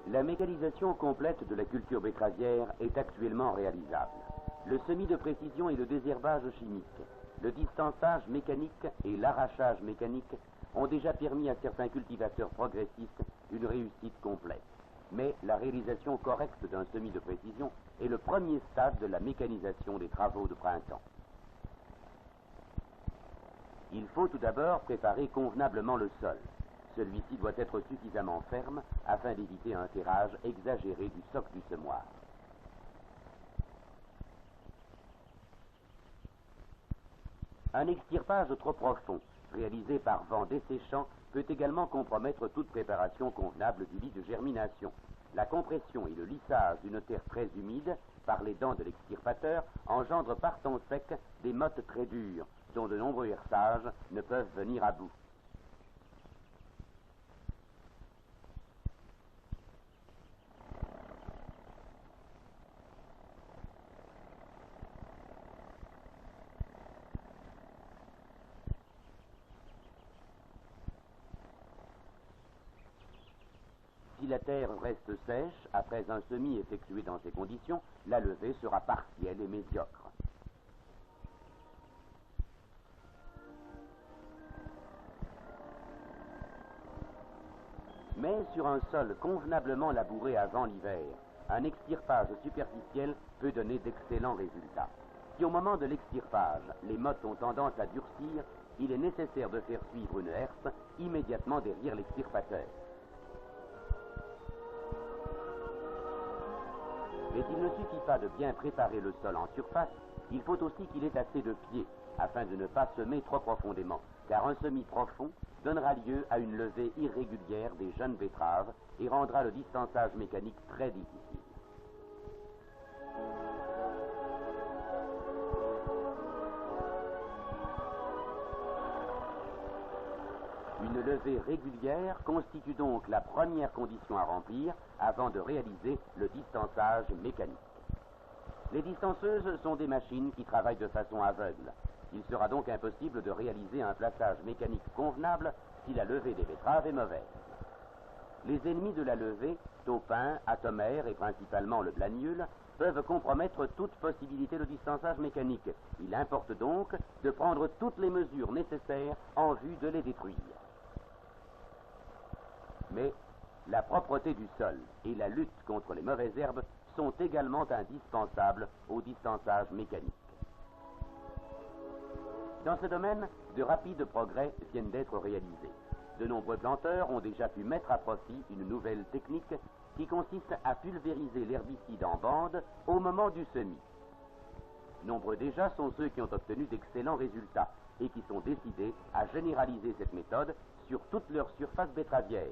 La mécanisation complète de la culture betteravière est actuellement réalisable. Le semis de précision et le désherbage chimique, le distançage mécanique et l'arrachage mécanique ont déjà permis à certains cultivateurs progressistes une réussite complète. Mais la réalisation correcte d'un semis de précision est le premier stade de la mécanisation des travaux de printemps. Il faut tout d'abord préparer convenablement le sol. Celui-ci doit être suffisamment ferme afin d'éviter un terrage exagéré du soc du semoir. Un extirpage trop profond, réalisé par vent desséchant, peut également compromettre toute préparation convenable du lit de germination. La compression et le lissage d'une terre très humide par les dents de l'extirpateur engendrent par temps sec des mottes très dures, dont de nombreux herçages ne peuvent venir à bout. Si la terre reste sèche, après un semis effectué dans ces conditions, la levée sera partielle et médiocre. Mais sur un sol convenablement labouré avant l'hiver, un extirpage superficiel peut donner d'excellents résultats. Si au moment de l'extirpage, les mottes ont tendance à durcir, il est nécessaire de faire suivre une herse immédiatement derrière l'extirpateur. Mais il ne suffit pas de bien préparer le sol en surface, il faut aussi qu'il ait assez de pieds, afin de ne pas semer trop profondément, car un semis profond donnera lieu à une levée irrégulière des jeunes betteraves et rendra le distançage mécanique très difficile. Une levée régulière constitue donc la première condition à remplir avant de réaliser le distançage mécanique. Les distanceuses sont des machines qui travaillent de façon aveugle. Il sera donc impossible de réaliser un plaçage mécanique convenable si la levée des betteraves est mauvaise. Les ennemis de la levée, taupins, atomères et principalement le blaniule, peuvent compromettre toute possibilité de distançage mécanique. Il importe donc de prendre toutes les mesures nécessaires en vue de les détruire. Mais la propreté du sol et la lutte contre les mauvaises herbes sont également indispensables au distançage mécanique. Dans ce domaine, de rapides progrès viennent d'être réalisés. De nombreux planteurs ont déjà pu mettre à profit une nouvelle technique qui consiste à pulvériser l'herbicide en bande au moment du semis. Nombreux déjà sont ceux qui ont obtenu d'excellents résultats et qui sont décidés à généraliser cette méthode sur toute leur surface betteravière.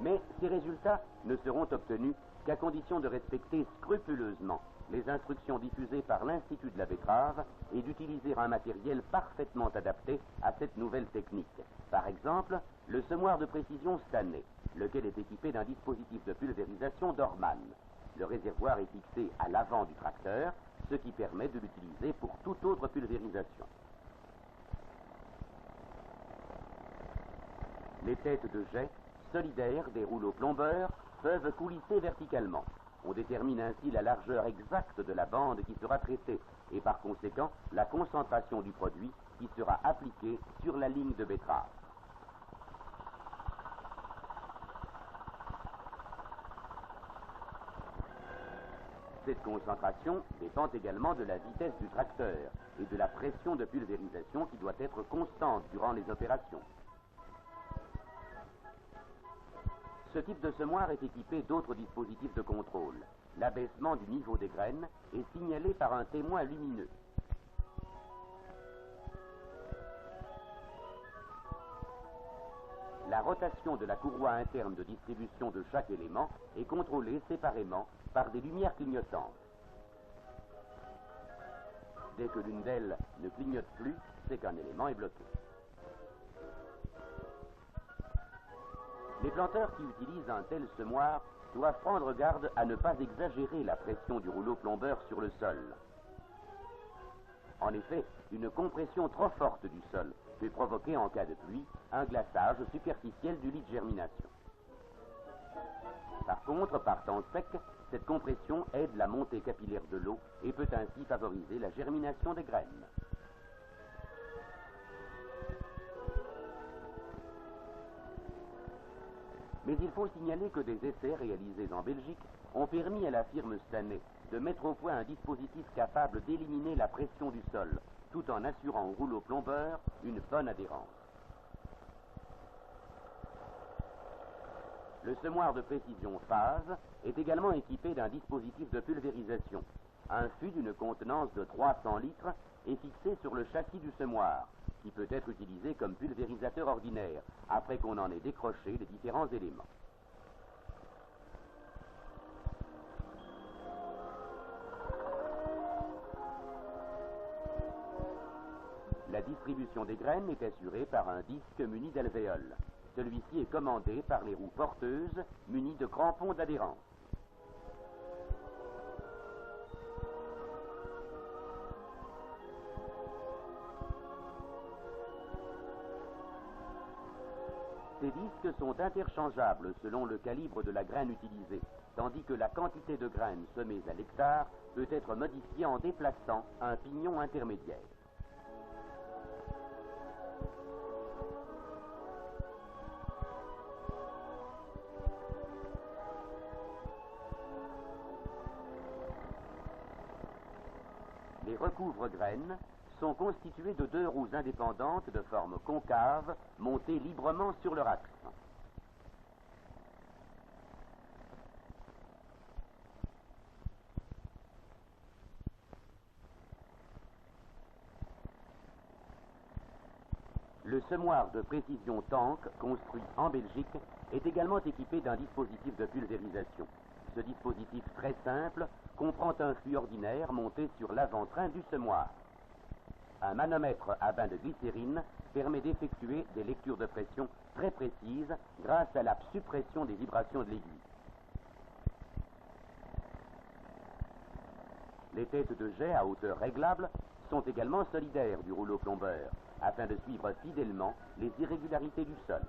Mais ces résultats ne seront obtenus qu'à condition de respecter scrupuleusement les instructions diffusées par l'Institut de la betterave et d'utiliser un matériel parfaitement adapté à cette nouvelle technique. Par exemple, le semoir de précision Stanley, lequel est équipé d'un dispositif de pulvérisation Dorman. Le réservoir est fixé à l'avant du tracteur, ce qui permet de l'utiliser pour toute autre pulvérisation. Les têtes de jet solidaires des rouleaux plombeurs peuvent coulisser verticalement. On détermine ainsi la largeur exacte de la bande qui sera traitée et par conséquent la concentration du produit qui sera appliqué sur la ligne de betterave. Cette concentration dépend également de la vitesse du tracteur et de la pression de pulvérisation qui doit être constante durant les opérations. Ce type de semoir est équipé d'autres dispositifs de contrôle. L'abaissement du niveau des graines est signalé par un témoin lumineux. La rotation de la courroie interne de distribution de chaque élément est contrôlée séparément par des lumières clignotantes. Dès que l'une d'elles ne clignote plus, c'est qu'un élément est bloqué. Les planteurs qui utilisent un tel semoir doivent prendre garde à ne pas exagérer la pression du rouleau plombeur sur le sol. En effet, une compression trop forte du sol peut provoquer en cas de pluie un glaçage superficiel du lit de germination. Par contre, par temps sec, cette compression aide la montée capillaire de l'eau et peut ainsi favoriser la germination des graines. Mais il faut signaler que des essais réalisés en Belgique ont permis à la firme Stanley de mettre au point un dispositif capable d'éliminer la pression du sol, tout en assurant au rouleau plombeur une bonne adhérence. Le semoir de précision phase est également équipé d'un dispositif de pulvérisation. Un fût d'une contenance de 300 litres est fixé sur le châssis du semoir, qui peut être utilisé comme pulvérisateur ordinaire, après qu'on en ait décroché les différents éléments. La distribution des graines est assurée par un disque muni d'alvéoles. Celui-ci est commandé par les roues porteuses munies de crampons d'adhérence. Ces disques sont interchangeables selon le calibre de la graine utilisée, tandis que la quantité de graines semées à l'hectare peut être modifiée en déplaçant un pignon intermédiaire. Les recouvre-graines sont constitués de 2 roues indépendantes de forme concave montées librement sur leur axe. Le semoir de précision Tank, construit en Belgique, est également équipé d'un dispositif de pulvérisation. Ce dispositif très simple comprend un fût ordinaire monté sur l'avant-train du semoir. Un manomètre à bain de glycérine permet d'effectuer des lectures de pression très précises grâce à la suppression des vibrations de l'aiguille. Les têtes de jet à hauteur réglable sont également solidaires du rouleau plombeur, afin de suivre fidèlement les irrégularités du sol.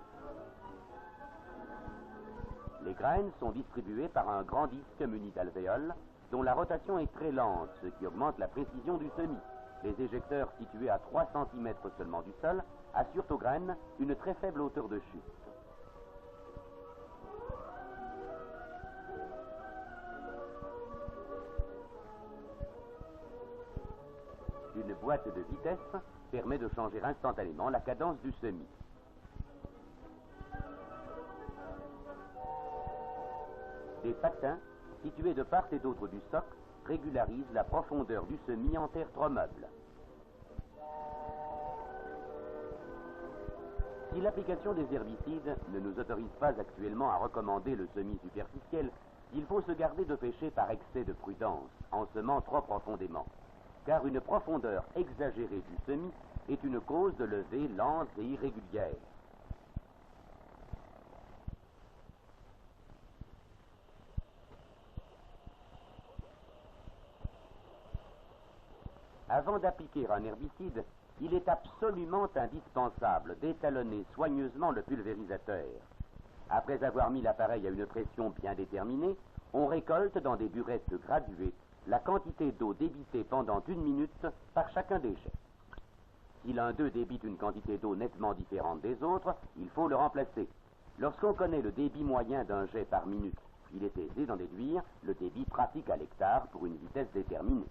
Les graines sont distribuées par un grand disque muni d'alvéoles, dont la rotation est très lente, ce qui augmente la précision du semis. Les éjecteurs situés à 3 cm seulement du sol assurent aux graines une très faible hauteur de chute. Une boîte de vitesse permet de changer instantanément la cadence du semis. Des patins, situés de part et d'autre du socle, régularisent la profondeur du semis en terre trop meuble. Si l'application des herbicides ne nous autorise pas actuellement à recommander le semis superficiel, il faut se garder de pécher par excès de prudence en semant trop profondément, car une profondeur exagérée du semis est une cause de levée lente et irrégulière. Avant d'appliquer un herbicide, il est absolument indispensable d'étalonner soigneusement le pulvérisateur. Après avoir mis l'appareil à une pression bien déterminée, on récolte dans des burettes graduées la quantité d'eau débitée pendant 1 minute par chacun des jets. Si l'un d'eux débite une quantité d'eau nettement différente des autres, il faut le remplacer. Lorsqu'on connaît le débit moyen d'un jet par minute, il est aisé d'en déduire le débit pratique à l'hectare pour une vitesse déterminée.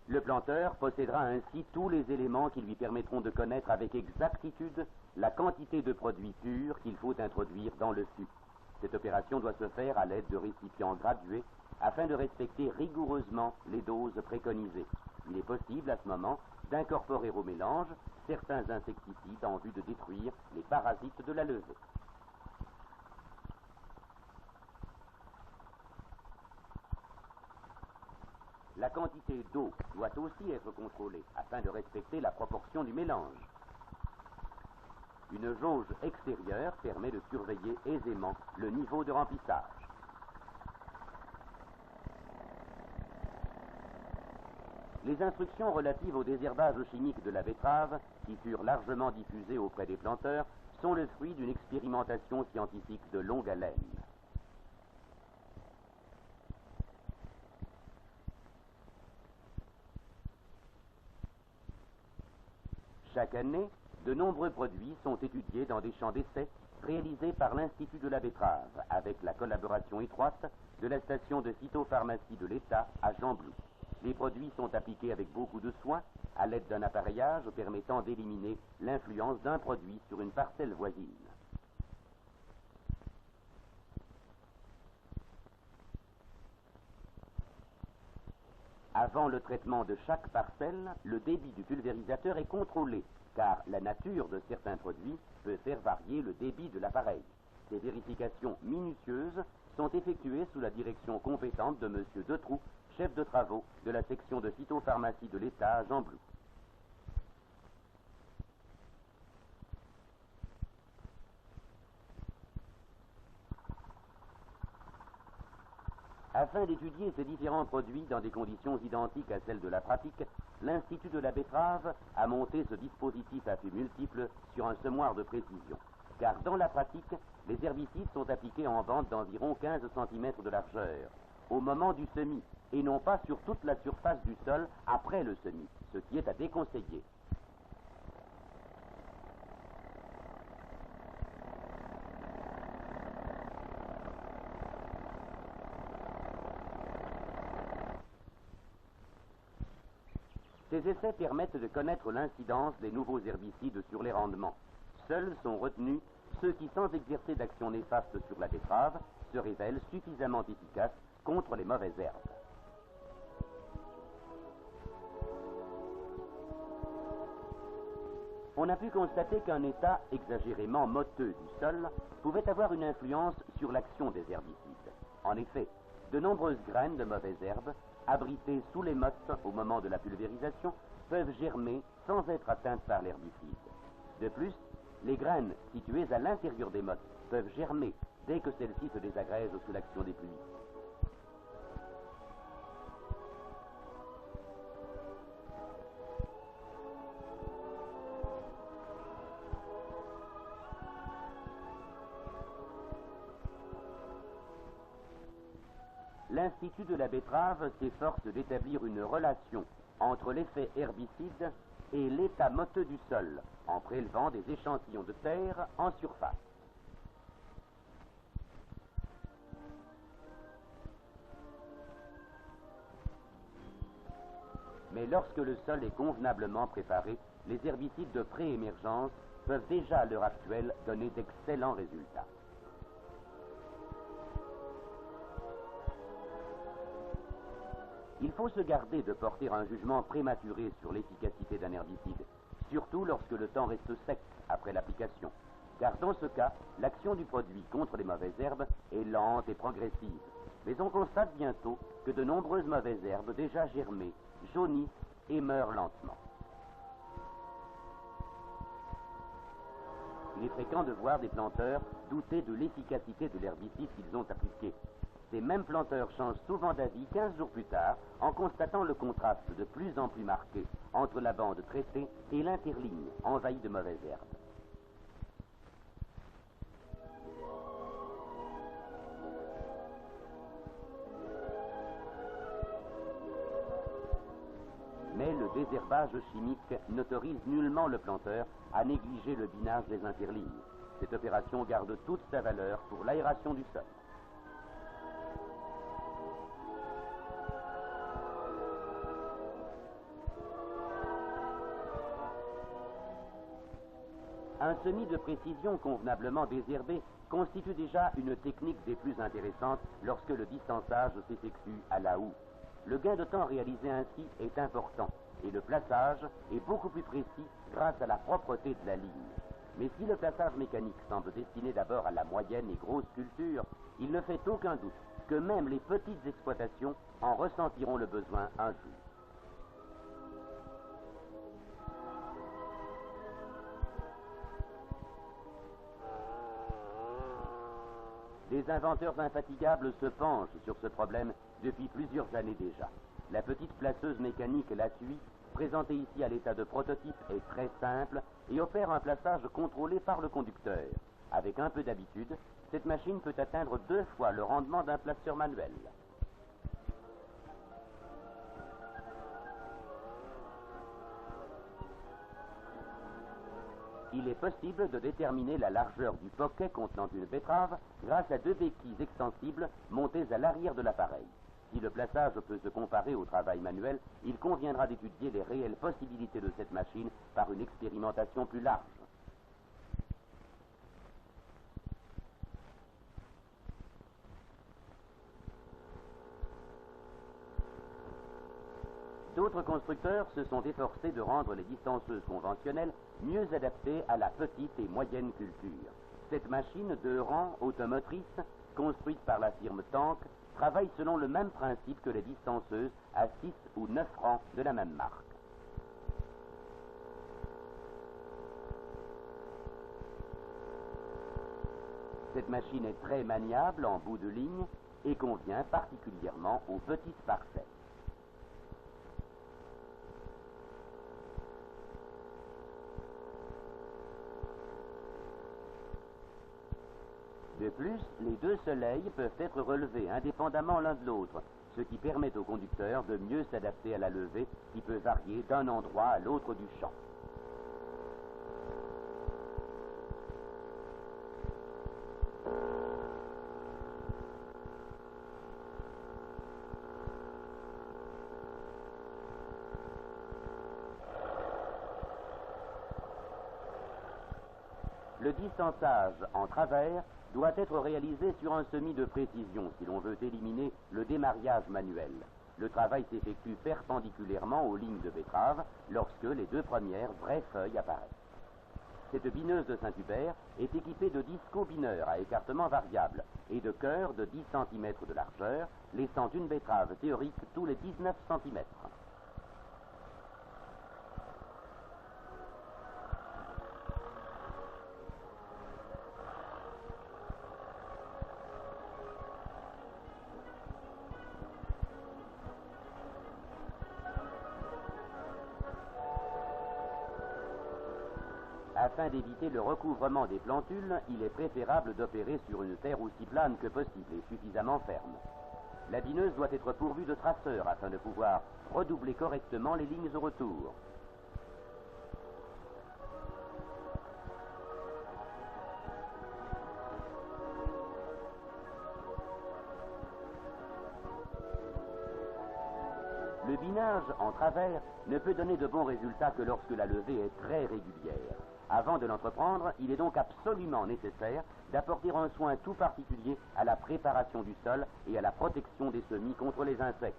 Le planteur possédera ainsi tous les éléments qui lui permettront de connaître avec exactitude la quantité de produit pur qu'il faut introduire dans le fût. Cette opération doit se faire à l'aide de récipients gradués afin de respecter rigoureusement les doses préconisées. Il est possible à ce moment d'incorporer au mélange certains insecticides en vue de détruire les parasites de la levée. La quantité d'eau doit aussi être contrôlée afin de respecter la proportion du mélange. Une jauge extérieure permet de surveiller aisément le niveau de remplissage. Les instructions relatives au désherbage chimique de la betterave, qui furent largement diffusées auprès des planteurs, sont le fruit d'une expérimentation scientifique de longue haleine. Chaque année, de nombreux produits sont étudiés dans des champs d'essai réalisés par l'Institut de la betterave, avec la collaboration étroite de la station de phytopharmacie de l'État à Gembloux. Les produits sont appliqués avec beaucoup de soin, à l'aide d'un appareillage permettant d'éliminer l'influence d'un produit sur une parcelle voisine. Avant le traitement de chaque parcelle, le débit du pulvérisateur est contrôlé, car la nature de certains produits peut faire varier le débit de l'appareil. Ces vérifications minutieuses sont effectuées sous la direction compétente de M. Detroux, chef de travaux de la section de phytopharmacie de l'État à Gembloux. Afin d'étudier ces différents produits dans des conditions identiques à celles de la pratique, l'Institut de la betterave a monté ce dispositif à fûts multiples sur un semoir de précision. Car dans la pratique, les herbicides sont appliqués en bande d'environ 15 cm de largeur, au moment du semis, et non pas sur toute la surface du sol après le semis, ce qui est à déconseiller. Ces essais permettent de connaître l'incidence des nouveaux herbicides sur les rendements. Seuls sont retenus ceux qui, sans exercer d'action néfaste sur la betterave, se révèlent suffisamment efficaces contre les mauvaises herbes. On a pu constater qu'un état exagérément motteux du sol pouvait avoir une influence sur l'action des herbicides. En effet, de nombreuses graines de mauvaises herbes, abritées sous les mottes au moment de la pulvérisation, peuvent germer sans être atteintes par l'herbicide. De plus, les graines situées à l'intérieur des mottes peuvent germer dès que celles-ci se désagrègent sous l'action des pluies. L'Institut de la betterave s'efforce d'établir une relation entre l'effet herbicide et l'état motteux du sol, en prélevant des échantillons de terre en surface. Mais lorsque le sol est convenablement préparé, les herbicides de pré-émergence peuvent déjà à l'heure actuelle donner d'excellents résultats. Il faut se garder de porter un jugement prématuré sur l'efficacité d'un herbicide, surtout lorsque le temps reste sec après l'application, car dans ce cas, l'action du produit contre les mauvaises herbes est lente et progressive. Mais on constate bientôt que de nombreuses mauvaises herbes déjà germées jaunissent et meurent lentement. Il est fréquent de voir des planteurs douter de l'efficacité de l'herbicide qu'ils ont appliqué. Ces mêmes planteurs changent souvent d'avis 15 jours plus tard en constatant le contraste de plus en plus marqué entre la bande traitée et l'interligne envahie de mauvaises herbes. Mais le désherbage chimique n'autorise nullement le planteur à négliger le binage des interlignes. Cette opération garde toute sa valeur pour l'aération du sol. Un semis de précision convenablement désherbé constitue déjà une technique des plus intéressantes lorsque le distançage s'effectue à la houe. Le gain de temps réalisé ainsi est important et le plaçage est beaucoup plus précis grâce à la propreté de la ligne. Mais si le plaçage mécanique semble destiné d'abord à la moyenne et grosse culture, il ne fait aucun doute que même les petites exploitations en ressentiront le besoin un jour. Des inventeurs infatigables se penchent sur ce problème depuis plusieurs années déjà. La petite placeuse mécanique Lathuy, présentée ici à l'état de prototype, est très simple et opère un plaçage contrôlé par le conducteur. Avec un peu d'habitude, cette machine peut atteindre 2 fois le rendement d'un placeur manuel. Il est possible de déterminer la largeur du poquet contenant une betterave grâce à 2 béquilles extensibles montées à l'arrière de l'appareil. Si le plaçage peut se comparer au travail manuel, il conviendra d'étudier les réelles possibilités de cette machine par une expérimentation plus large. D'autres constructeurs se sont efforcés de rendre les distanceuses conventionnelles mieux adaptées à la petite et moyenne culture. Cette machine 2 rangs automotrice, construite par la firme Tank, travaille selon le même principe que les distanceuses à 6 ou 9 rangs de la même marque. Cette machine est très maniable en bout de ligne et convient particulièrement aux petites parcelles. De plus, les 2 soleils peuvent être relevés indépendamment l'un de l'autre, ce qui permet au conducteur de mieux s'adapter à la levée qui peut varier d'un endroit à l'autre du champ. Le distançage en travers doit être réalisé sur un semis de précision si l'on veut éliminer le démariage manuel. Le travail s'effectue perpendiculairement aux lignes de betterave lorsque les 2 premières vraies feuilles apparaissent. Cette bineuse de Saint-Hubert est équipée de disco-bineurs à écartement variable et de cœurs de 10 cm de largeur, laissant une betterave théorique tous les 19 cm. Afin d'éviter le recouvrement des plantules, il est préférable d'opérer sur une terre aussi plane que possible et suffisamment ferme. La bineuse doit être pourvue de traceurs afin de pouvoir redoubler correctement les lignes au retour. Le binage en travers ne peut donner de bons résultats que lorsque la levée est très régulière. Avant de l'entreprendre, il est donc absolument nécessaire d'apporter un soin tout particulier à la préparation du sol et à la protection des semis contre les insectes.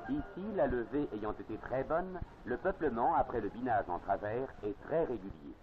Ici, la levée ayant été très bonne, le peuplement après le binage en travers est très régulier.